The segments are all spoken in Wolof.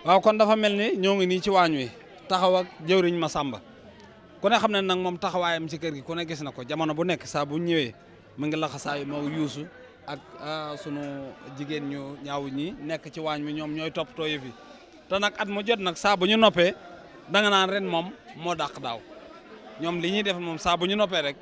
waaw kon dafa mel ni ñoo ngi nii ci waañ wi taxaw ak jëwriñ Massamba ku ne xam ne nag moom taxawaayam ci kër gi ku ne gis na ko jamono bu nekk saa bu ñëwee mu ngi laxasaayu moo yuusu ak sunu jigéen ñu ñaaw ñi nekk ci waañ wi ñoom ñooy toppatoo yëf yi te nag at mu jot nag saa bu ñu noppee danga naan ren moom moo dàq daaw ñoom li ñuy def moom saa bu ñu noppee rek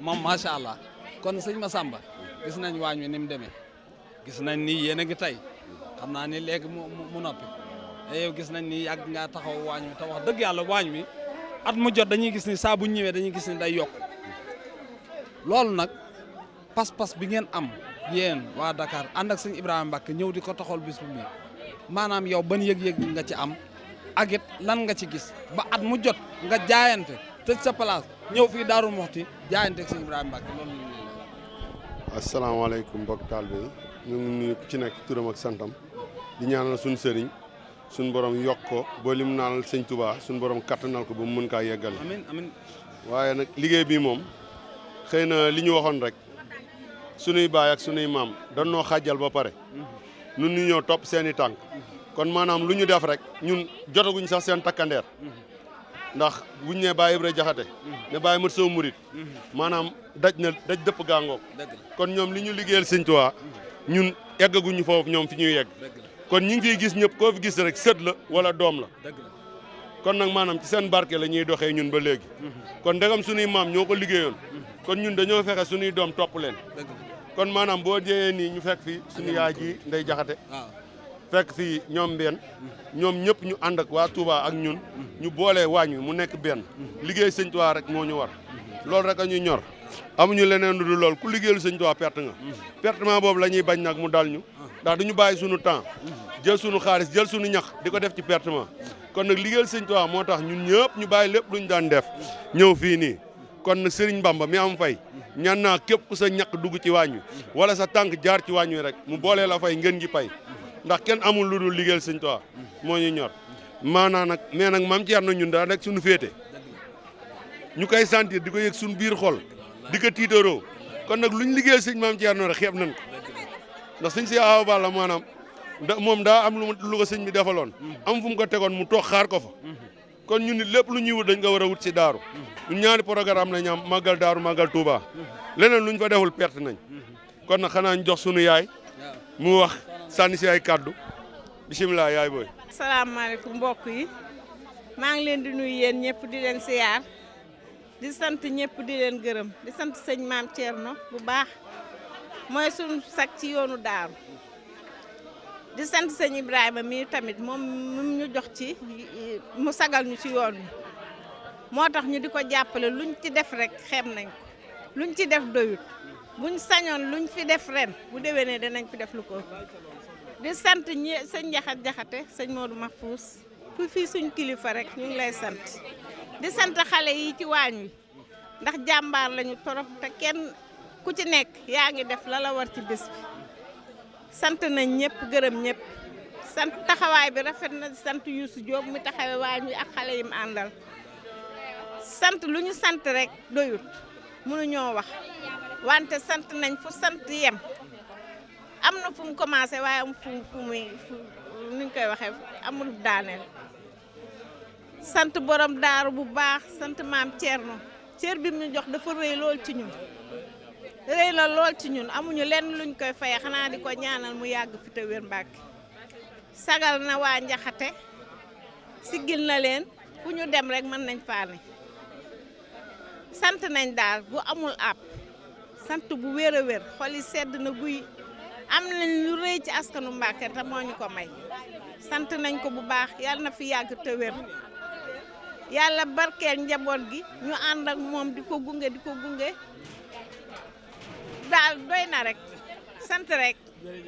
moom macha allah kon sëñ Massamba gis nañ waañ wi ni mu demee gis nañ ni yéen a ngi tey xam naa ni léegi mu noppi te yow gis nañ ni yàgg ngaa taxaw waañ wi te wax dëgg yàlla waañ wi at mu jot dañuy gis ni saa bu ñëwee dañuy gis ni day yokk loolu nag pas-pas bi ngeen am yéen waa Dakar ànd ak sëñ Ibrahima Mbacke ñëw di ko taxawal bis bu mi maanaam yow ban yëg-yëg nga ci am ak it lan nga ci gis ba at mu jot nga jaayante tëj sa place ñëw fii Daaru Muxti jaayante ak sëñ Ibrahima Mbacke loolu. asalaamaaleykum mbokk taalibe yi ñu ngi nuyu ku ci nekk turam ak santam di ñaanal suñu sëriñ suñu borom yokk ko ba lim naanal sëñ Touba suñu borom kattanal ko ba mu mën kaa yeggale. amiin amiin. waaye nag liggéey bi moom xëy na li ñu waxoon rek sunuy baay ak sunuy maam dañ noo xàjjal ba pare nun ñu ñëw topp seen i tànk kon maanaam lu ñu def rek ñun jotaguñ sax seen takkandeer ndax buñ ne Baye Ibra Jaxate ne Baye Mat Sow Murit maanaam daj dëpp gàngoog kon ñoom li ñu liggéeyal sëñ Tuubaa ñun eggaguñu foofu ñoom fi ñuy yegg kon ñi ngi fiy gis ñëpp koo fi gis rek sët la wala doom la kon nag maanaam ci seen barke la ñuy doxee ñun ba léegi kon ndegam suñuy maam ñoo ko liggéeyoon kon ñun dañoo fexe suñuy doom topp leen kon maanaam boo jëyee nii ñu fekk fi suñu yaay ji Ndey Jaxate fekk fii ñoom benn ñoom ñëpp ñu ànd ak waa Touba ak ñun ñu boolee waañ wi mu nekk benn liggéey sëñ Touba rek moo ñu war loolu rek a ñu ñor amuñu leneen lu dul lool ku liggéeyal sëñ Touba perte nga pertement boobu la ñuy bañ nag mu dal ñu ndax duñu bàyyi suñu temps jël suñu xaalis jël suñu ñax di ko def ci pertement kon nag liggéeyal sëñ Touba moo tax ñun ñëpp ñu bàyyi lépp luñ daan def ñëw fii nii kon nag Serigne Bamba mi am fay ñaan naa képp ku sa ñaq dugg ci waañ wi wala sa tànk jaar ci waañ wi rek mu boolee la fay ngeen gi pay ndax kenn amul lu dul liggéeyal sëñ Tuubaa moo ñu ñor maanaam nag mais nag maam Thierno ñun daa nekk suñu féete ñu koy sentir di ko yëg suñu biir xol di ko tiitaroo kon nag luñ liggéeyal sëñ maam Thierno rek xeeb nañ ko ndax sëñ si Awa Balla maanaam moom daa am lu ko sëñ bi defaloon am fu mu ko tegoon mu toog xaar ko fa kon ñun nit lépp lu ñuy wut dañ ko war a wut si daaru ñun ñaari programme nañ am màggal daaru màggal Touba leneen luñ fa deful perte nañ kon nag xanaa ñu jox sunu yaay mu wax sànni si ay kàddu bisimilah yaay booy. asalaamaaleykum mbokk yi maa ngi leen di nuyu yéen ñëpp di leen siyaar di sant ñëpp di leen gërëm di sant sëñ maam Thierno bu baax mooy suñu sag ci yoonu daaru di sant sëñ Ibrahima mii tamit moom ñu jox ci mu sagal ñu ci yoon wi moo tax ñu di ko jàppale luñ ci def rek xeeb nañ ko luñ ci def doyut buñ sañoon luñ fi def ren bu déwénee danañ fi def lu ko di sant sëñ Jaxate sëñ Modou Mahfous ku fii suñ kilifa rek ñu ngi lay sant di sant xale yi ci waañ wi ndax jàmbaar lañu torop te kenn ku ci nekk yaa ngi def la la war ci bés bi sant nañ ñëpp gërëm ñëpp sant taxawaay bi rafet na sant Youssou Diop mi taxawe waañ wi ak xale yi mu àndal sant lu ñu sant rek doyut mënuñoo wax wante sant nañ fu sant yem am na fu mu commencé waaye am fu nuñ koy waxee amul daaneel sant borom daaru bu baax sant maam Thierno cër bi mu jox dafa rëy lool ci ñun rëy na lool ci ñun amuñu lenn luñ koy faye xanaa di ko ñaanal mu yàgg fi te wér Mbàkke sagal na waa Njaxate siggil na leen fu ñu dem rek mën nañ faane sant nañ daal bu amul àpp sant bu wér a wér xol yi sedd na guy am nañ lu rëy ci askanu Mbàkke te moo ñu ko may sant nañ ko bu baax yàlla na fi yàgg te wér yàlla barkeel njaboot gi ñu ànd ak moom di ko gunge daal doy na rek sant rek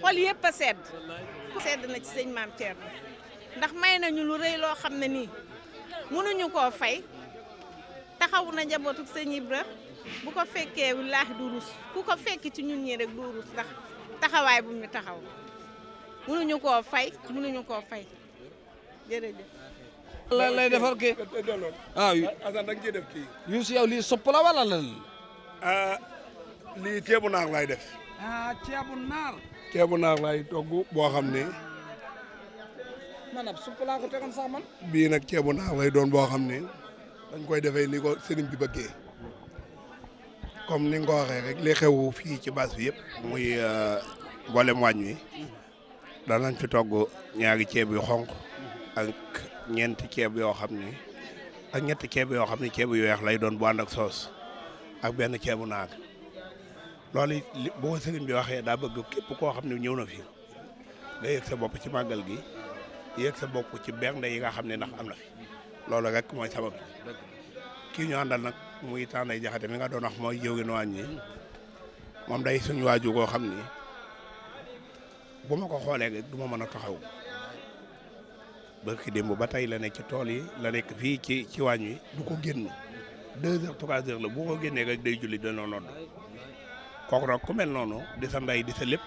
xol yëpp a sedd na ci sëñ maam Thierno ndax may nañu lu rëy loo xam ne nii mënuñu koo fay taxawu na njabootu sëñ Ibra bu ko fekkee wallaahi du rus ku ko fekki ci ñun ñi rek du rus ndax taxawaay bu ñu taxaw mënuñu koo fay jërëjëf. lay defar kii Assane da nga ciy def kii. Youssou yow lii sopp la wala lan. lii ceebu naak lay def. ceebu naar. ceebu naar laay togg boo xam ne man ab supp laa ko tegoon sax man. bii nag ceebu naar lay doon boo xam ne dañ koy defee ni ko sëriñ bi bëggee comme ni nga ko waxee rek li xew fii ci base bi yëpp muy mboolem waañ wi danañ fi togg ñaari ceeb yu xonq ak ñeenti ceeb yoo xam ne ak ñetti ceeb yoo xam ne ceeb yu weex lay doon bu ànd ak soos ak benn ceebu naag loolu it boo sëriñ bi waxee daa bëgg képp koo xam ne ñëw na fi nga yëg sa bopp ci màggal gi yëg sa bopp ci bernde yi nga xam ne ndax am na fi loolu rek mooy sabab bi kii ñu àndal nag muy Tànday Jaxate mi nga doon wax mooy jëwriñu waañ ñi moom day suñu waaju koo xam ni bu ma ko xoolee rek du ma mën a taxaw barki démb ba tey la nekk ci tool yi la nekk fii ci waañ wi du ko génn 2 heures 3 heures la bu ko génnee rek day julli dana nodd kooku nag ku mel noonu di sa ndey di sa lépp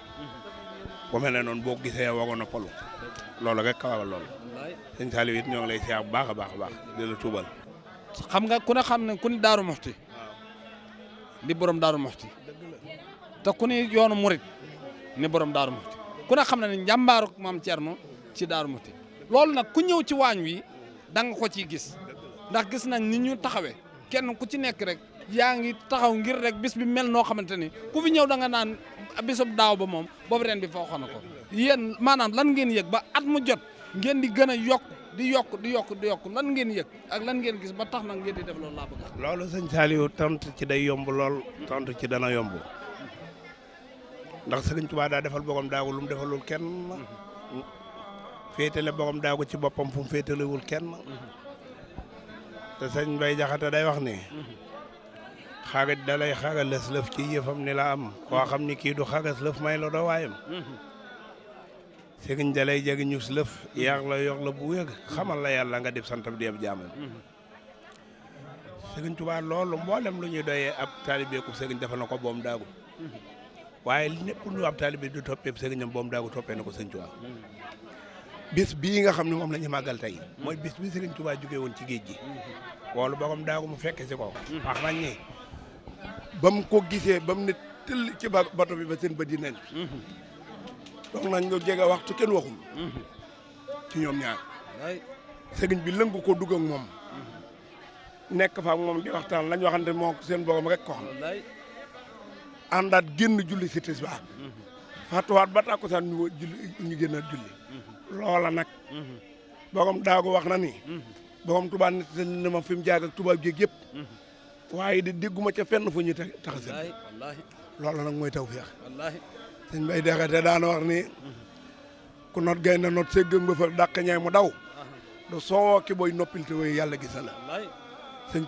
bu mel ne noonu boo gisee waroon na polu loolu rek kawal loolu sëñ Saliou it ñoo ngi lay siyaar bu baax a baax a baax di la tuubal. xam nga ku ne xam ne ku ne Daaru Muxti di borom Daaru Muxti te ku ne yoonu murit ni borom Daaru Muxti ku ne xam ne njàmbaaru maam Thierno ci Daaru Muxti loolu nag ku ñëw ci waañ wi da nga ko ciy gis ndax gis nañ ni ñu taxawee kenn ku ci nekk rek yaa ngi taxaw ngir rek bis bi mel noo xamante ni ku fi ñëw da nga naan bisub daaw ba moom boobu ren bi foo xana ko yéen maanaam lan ngeen yëg ba at mu jot ngeen di gën a yokk di yokk lan ngeen yëg ak lan ngeen gis ba tax nag ngeen di def loolu laa bëgg. loolu sëñ Saliou tontu ci day yomb lool tontu ci dana yomb ndax Sëriñ Tuubaa daa defal boppam daagu lu mu defalul kenn féetale boppam daagu ci boppam fu mu féetalewul kenn te sëñ Bay Jaxate day wax ni xaarit dalay xaaral lëf ci yëfam ni la am koo xam ni kii du xaaras lëf may la doo waayam sëriñ dalay jegi ñus lëf yar la yor la bu wér xamal la yàlla nga def santam di ab jaamam Sëriñ Tuubaa loolu mboolem lu ñuy doyee ab taalibeeku sëriñ defal na ko boom daagu waaye lépp lu ab taalibe du toppee sëriñam boom daagu toppee na ko Sëriñ Tuubaa bis bii nga xam ne moom la ñu màggal tey mooy bis bi Sëriñ Tuubaa jógee woon ci géej gi woolu borom daagu mu fekke si ko wax nañ ni ba mu ko gisee ba mu ne tëll ci bato bi ba seen bët yi nen donc nañ nga jege waxtu kenn waxul ci ñoom ñaar sëriñ bi lëngu ko dugg ak moom nekk fa ak moom di waxtaan lañ waxante moo seen borom rek ko xam àndaat génn julli si tisbaar fàttuwaat ba tàkkusaan ñu génnaat julli loola nag borom daagu wax na ni borom Tuubaa nit na ma fi mu jaar ak tubaab géeg yëpp waaye di dégguma ca fenn fu ñu tax seen loolu nag mooy tawfeex sëñ Bay Jaxate daana wax ni ku not gaynde not séggëg ba fa dàq ñaay mu daw du soo ki booy noppil te woy yàlla gis na la sëñ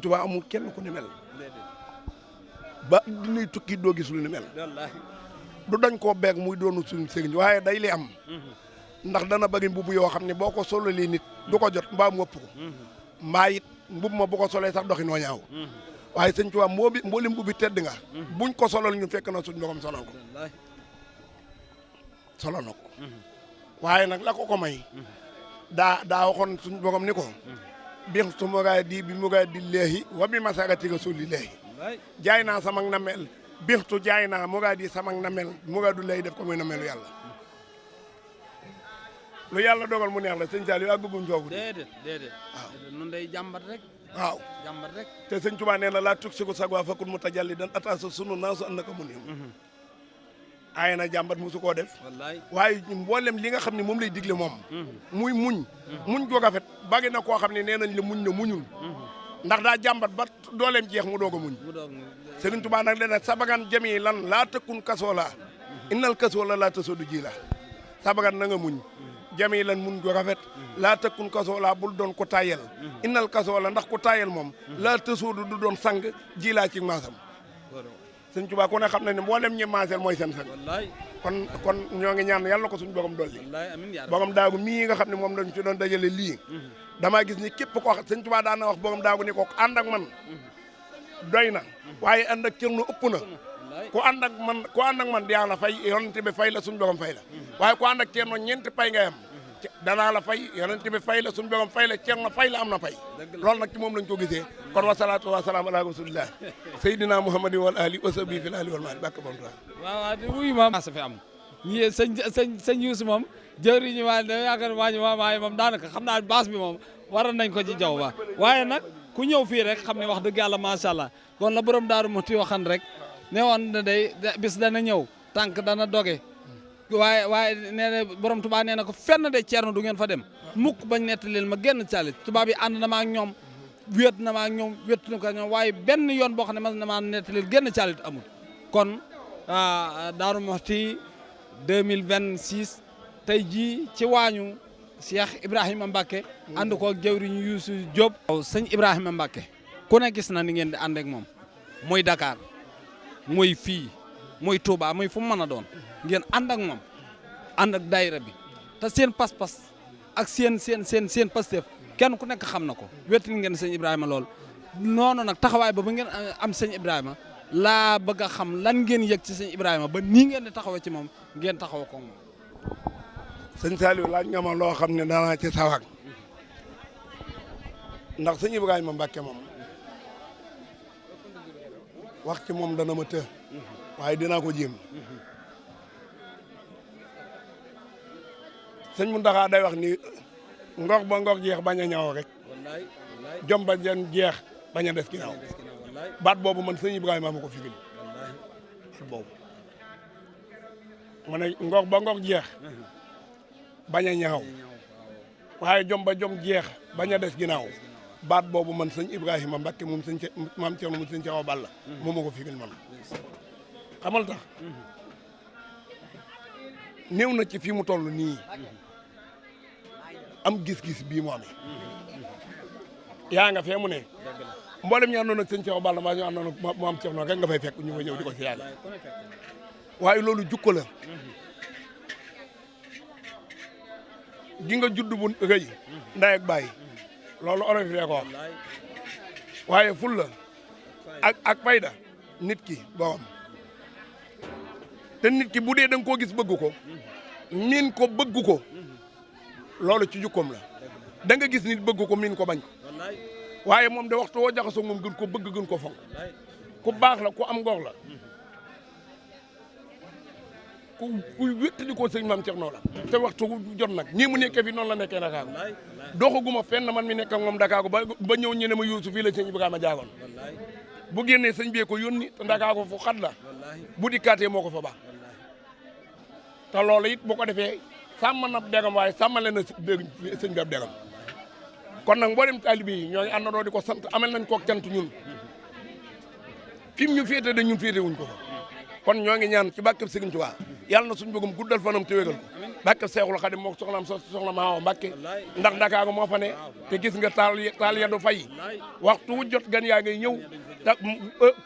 Tuubaa amul kenn ku ni mel ba dinay tukki doo gis lu ni mel du dañ koo beeg muy doonu suñu sëriñ waaye day li am ndax dana bëri mbubb yoo xam ne boo ko sololee nit du ko jot mbaa mu ëpp ko mbaa it mbubb ma bu ko solee sax doxi noo ñaaw waaye sëñ Tuubaa mbooli mbubbi tedd nga buñ ko solal ñu fekk na suñ borom solal ko solal na ko waaye nag la ko may daa waxoon suñ borom ni ko biix su muraa di bi muraa di leehi wa bi masarati rasuli leehi jaay naa samag na mel bixtu jaay naa muraa di samag na mel muraa du lay def ko muy na melu yàlla lu yàlla dogal mu neex la sëñ Saliou àgguñ foofu déedéet waaw nun day jàmbat rek waaw jàmbat rek te sëñ Tuubaa nee na laa tug siku sagwaa fakkun mu tajalli dan atasa sunu naasu an naka mu niw aay na jàmbat musu koo def waaye mboolem li nga xam ne moom lay digle moom muy muñ go rafet bari na koo xam ne nee nañ la muñ na muñul ndax daa jàmbat ba dooleem jeex mu doog a muñ Sëriñ Tuubaa nag dana sabagan jami lan laa tëkkun kasoo la innal kasoo la laa tasoo du ji la sabagan na nga muñ jami lan mun go rafet laa tëkkun kasoo la bul doon ko tayel innal kasoo la ndax ko tayel moom laa tasoo du doon sang ji laa ci maasam Sëñ Tuubaa ku ne xam na ne mboolem ñi maaseel mooy seen sang kon ñoo ngi ñaan yàlla ko suñu borom dolli borom daagu mii nga xam ne moom lañ ci doon dajale lii damaa gis ni képp koo xam Sëñ Tuubaa daan na wax borom daagu ni ko ànd ak man doy na waaye ànd ak Cerno ëpp na ku ànd ak man di yàlla fay yonent bi fay la suñu borom fay la waaye ku ànd ak Cerno ñeenti pay ngay am danaa la fay yonent bi fay la suñu borom fay la Ceerno fay la am na fay loolu nag ci moom lañ ko gisee kon wasalaatu wasalaam ala rasulillah seydina muhammadin wal ali wa sahbihi fil ali wal mali bàkk bam ta waaw di wuyu moom sa fi am ñi sëñ Youssou moom jëwriñu waa da yaakaar waaye moom daanaka xam naa baas bi moom waroon nañ ko ci jaww ba waaye nag ku ñëw fii rek xam ne wax dëgg yàlla macha allah kon la borom Daaru Muxti waxan rek ne woon na day bis dana ñëw tànk dana doge waaye nee na borom Tuubaa nee na ko fenn de Ceerno du ngeen fa dem mukk bañ nettalil ma genn caalit tubaab yi ànd na ma ak ñoom wéet na ma ak ñoom wéet na ko ñoom waaye benn yoon boo xam ne mas na maa nettalil genn caalit amul kon Daaru Muxti 2026 tey jii ci waañu Cheikh Ibrahima Mbacke ànd ko jëwriñu Youssou Diop. sëñ Ibrahima Mbacke ku ne gis na ni ngeen di ànd ak moom muy Dakar muy fii muy Touba muy fu mu mën a doon ngeen ànd ak moom ànd ak daayira bi te seen pas-pas ak seen Pastef kenn ku nekk xam na ko wettali ngeen sëñ Ibrahima lool noonu nag taxawaay ba ngeen am sëñ Ibrahima laa bëgg a xam lan ngeen yëg ci sëñ Ibrahima ba nii ngeen di taxawee ci moom ngeen taxaw ko moom. sëñ Saliou laaj nga ma loo xam ne danaa ci sawak ndax sëñ Ibrahima Mbacke moom wax ci moom dana ma të waaye dinaa ko jéem sëñ Mountakha day wax ni ngor ba ngor jeex bañ a ñaaw rek jom ba jen jeex bañ a des ginnaaw baat boobu man sëñ Ibrahima ma ko firil baat boobu ma ne ngor ba ngor jeex bañ a ñaaw waaye jom ba jom jeex bañ a des ginnaaw baat boobu man sëñ Ibrahima Mbacke moom sëñ maam Thierno mu sëñ Thiaw Balla moo ma ko firil man xamal tax néew na ci fii mu toll nii am gis-gis bii mu amee yaa nga fee mu ne mboolem ñu àndoon ak sëñ Thiaw Balla maa ñu àndoon ak maam Thierno rek nga fay fekk ñu fa ñëw di ko si yàlla waaye loolu jukko la gi nga judd bu rëy ndey ak baay loolu olof yi ko wax waaye ful la ak fayda nit ki boobam te nit ki bu dee da nga koo gis bëgg ko miin ko bëgg ko loolu ci jukkoom la da nga gis nit bëgg ko miin ko bañ ko waaye moom de waxtu woo jaxasoo moom gën ko bëgg gën ko fonk ku baax la ku am ngor la ku wéttali ko sëñ maam Thierno la te waxtu jot nag nii mu nekkee fi noonu la nekkee Dakar doxaguma fenn man mi nekk ak moom Dakar ba ñëw ñu ne ma Youssou fii la sëñ Ibrahima jaagoon bu génnee sëñ bee ko yónni te Dakar fu xat la bu dikkaatee moo ko fa baax te loolu it bu ko defee sàmm na degam waaye sàmmale na sëñ bi ab degam kon nag mboolem taalibe yi ñoo ngi àndandoo di ko sant amal nañ koog cant ñun fi mu ñu féete de ñun féete wuñ ko fa kon ñoo ngi ñaan ci bàkkeb Sëriñ Tuubaa yàlla na suñu bëggum guddal fanam te wégal ko bàkkeb Seexul Xadim moo soxnaam soxna Maawa Mbàkke ndax Dakar moo fa ne te gis nga taal ya du fay waxtu wu jot gan yaa ngay ñëw da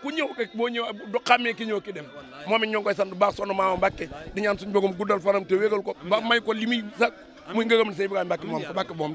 ku ñëw rek boo ñëw du xàmmee ki ñëw ki dem moom it ñoo ngi koy sant bu baax soxna Maawa Mbàkke di ñaan suñu bëggum guddal fanam te wégal ko ba may ko li muy sax muy ngërëm ne Sëñ Ibrahima Mbàkke moom ko bàkk boom